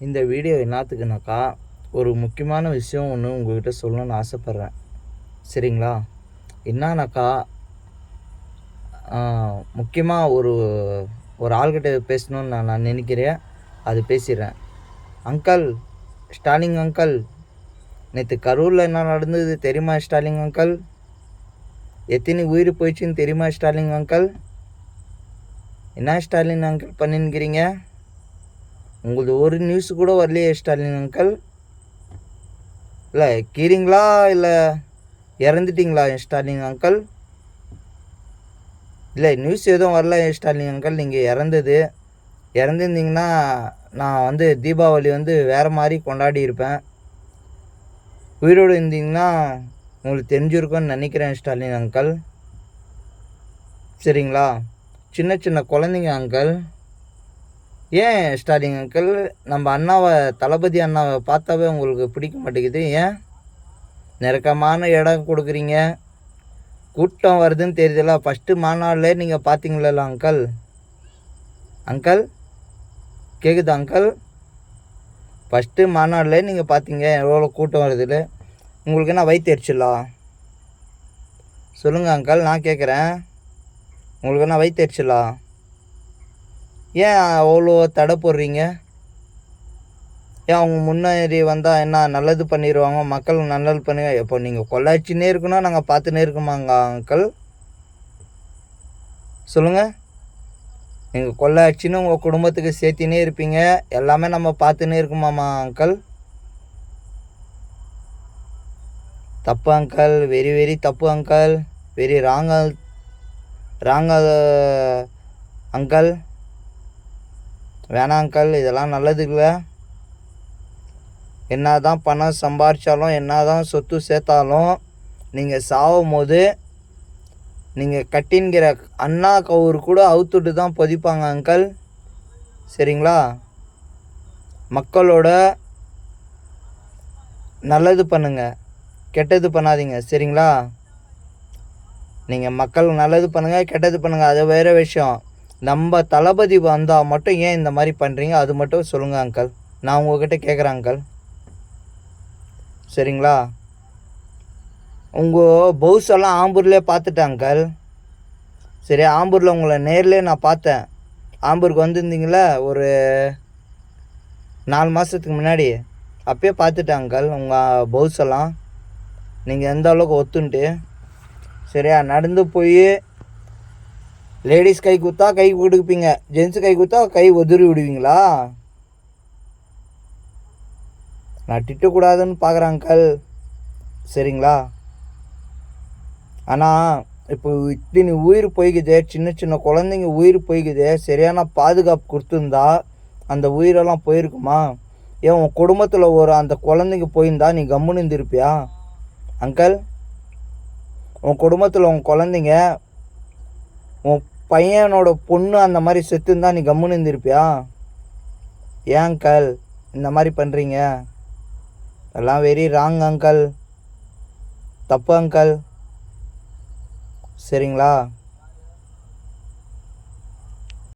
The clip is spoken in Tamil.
இந்த வீடியோ என்னத்துக்குனாக்கா, ஒரு முக்கியமான விஷயம் ஒன்று உங்கள்கிட்ட சொல்லணும்னு ஆசைப்பட்றேன். சரிங்களா? என்னானாக்கா, முக்கியமாக ஒரு ஒரு ஆள்கிட்ட பேசணும்னு நான் நினைக்கிறேன். அது பேசிடுறேன். அங்கிள், ஸ்டாலின் அங்கிள், நேற்று கரூரில் என்ன நடந்தது தெரியுமா ஸ்டாலின் அங்கிள்? எத்தனை உயிர் போயிடுச்சுன்னு தெரியுமா ஸ்டாலின் அங்கிள்? என்ன ஸ்டாலின் அங்கிள் பண்ணின்னுக்கிறீங்க? உங்களது ஒரு நியூஸ் கூட வரலையே ஸ்டாலின் அங்கிள். இல்லை கீறீங்களா இல்லை இறந்துட்டிங்களா ஸ்டாலின் அங்கிள்? இல்லை நியூஸ் எதுவும் வரல ஸ்டாலின் அங்கிள். நீங்கள் இறந்துருந்தீங்கன்னா நான் தீபாவளி வேறு மாதிரி கொண்டாடி இருப்பேன். உயிரோடு இருந்தீங்கன்னா உங்களுக்கு தெரிஞ்சிருக்கும்னு நினைக்கிறேன் ஸ்டாலின் அங்கிள். சரிங்களா? சின்ன சின்ன குழந்தைங்க அங்கிள். ஏன் ஸ்டாலின் அங்கிள் நம்ம தளபதி அண்ணாவை பார்த்தாவே உங்களுக்கு பிடிக்க மாட்டேங்குது? ஏன் நெருக்கமான இடம் கொடுக்குறீங்க? கூட்டம் வருதுன்னு தெரியுதுல்ல. ஃபஸ்ட்டு மாநாட்டில் நீங்கள் பார்த்தீங்களா அங்கிள்? அங்கிள் கேட்குதா அங்கிள்? ஃபஸ்ட்டு மாநாட்டில் நீங்கள் பார்த்தீங்க எவ்வளோ கூட்டம் வருதுல்ல. உங்களுக்கு என்ன வயிற்று எரிச்சலா? சொல்லுங்கள் அங்கிள், நான் கேட்குறேன். உங்களுக்கு என்ன வயிற்று எரிச்சலா? ஏன் அவ்வளோ தடை போடுறீங்க? ஏன் அவங்க முன்னேறி வந்தால் என்ன நல்லது பண்ணிடுவாங்க, மக்கள் நல்லது பண்ணி. இப்போ நீங்கள் கொள்ளாச்சின்னே இருக்கணும், நாங்கள் பார்த்துன்னே இருக்குமாங்க அங்கிள்? சொல்லுங்கள். நீங்கள் கொள்ளாச்சின்னு உங்கள் குடும்பத்துக்கு சேர்த்தினே இருப்பீங்க, எல்லாமே நம்ம பார்த்துன்னே இருக்குமாம்மா அங்கிள்? தப்பு அங்கிள், வெரி வெரி தப்பு அங்கிள், வெரி ராங் அங்கிள். வேணாம் அங்கிள், இதெல்லாம் நல்லது இல்லை. என்ன தான் பணம் சம்பாரித்தாலும், என்ன தான் சொத்து சேர்த்தாலும், நீங்கள் சாகும் போது நீங்கள் கட்டின்கிற அண்ணா கவுரு கூட அவுத்துட்டு தான் பொதிப்பாங்க அங்கிள். சரிங்களா? மக்களோட நல்லது பண்ணுங்க, கெட்டது பண்ணாதீங்க. சரிங்களா? நீங்கள் மக்கள் நல்லது பண்ணுங்கள், கெட்டது பண்ணுங்கள், அது வேறு விஷயம். நம்ம தளபதி வந்தால் மட்டும் ஏன் இந்த மாதிரி பண்ணுறீங்க, அது மட்டும் சொல்லுங்கள் அங்கிள். நான் உங்கள்கிட்ட கேட்குறேன் அங்கிள். சரிங்களா? உங்கள் பவுஸ் எல்லாம் ஆம்பூர்லேயே பார்த்துட்டேன் அங்கிள். சரி, ஆம்பூரில் உங்களை நேர்லேயே நான் பார்த்தேன். ஆம்பூருக்கு வந்திருந்தீங்களே ஒரு 4 மாதத்துக்கு முன்னாடி, அப்பயே பார்த்துட்டேன் அங்கிள் உங்கள் பவுஸ் எல்லாம். நீங்கள் எந்த அளவுக்கு ஒத்துன்ட்டு. சரியா? நடந்து போய் லேடிஸ் கை கொடுத்தா கை கொடுப்பீங்க, ஜென்ஸு கை கொடுத்தா கை உதறி விடுவீங்களா? நான் திட்டக்கூடாதுன்னு பார்க்குறேன் அங்கிள். சரிங்களா? ஆனால் இப்போ இத்தனை உயிர் போய்க்குது, சின்ன சின்ன குழந்தைங்க உயிர் போய்க்குது. சரியான பாதுகாப்பு கொடுத்துருந்தா அந்த உயிரெல்லாம் போயிருக்குமா? ஏன் உன் குடும்பத்தில் அந்த குழந்தைங்க போயிருந்தா நீ கம்முன்னு இருந்திருப்பியா அங்கிள்? உன் குடும்பத்தில் உன் குழந்தைங்க, உன் பையனோட பொண்ணு அந்த மாதிரி செத்துருந்தா நீ கம்முன்னு இருந்திருப்பியா? ஏன் அங்கிள் இந்த மாதிரி பண்ணுறீங்க? எல்லாம் வெரி ராங் அங்கிள், தப்பு அங்கிள். சரிங்களா?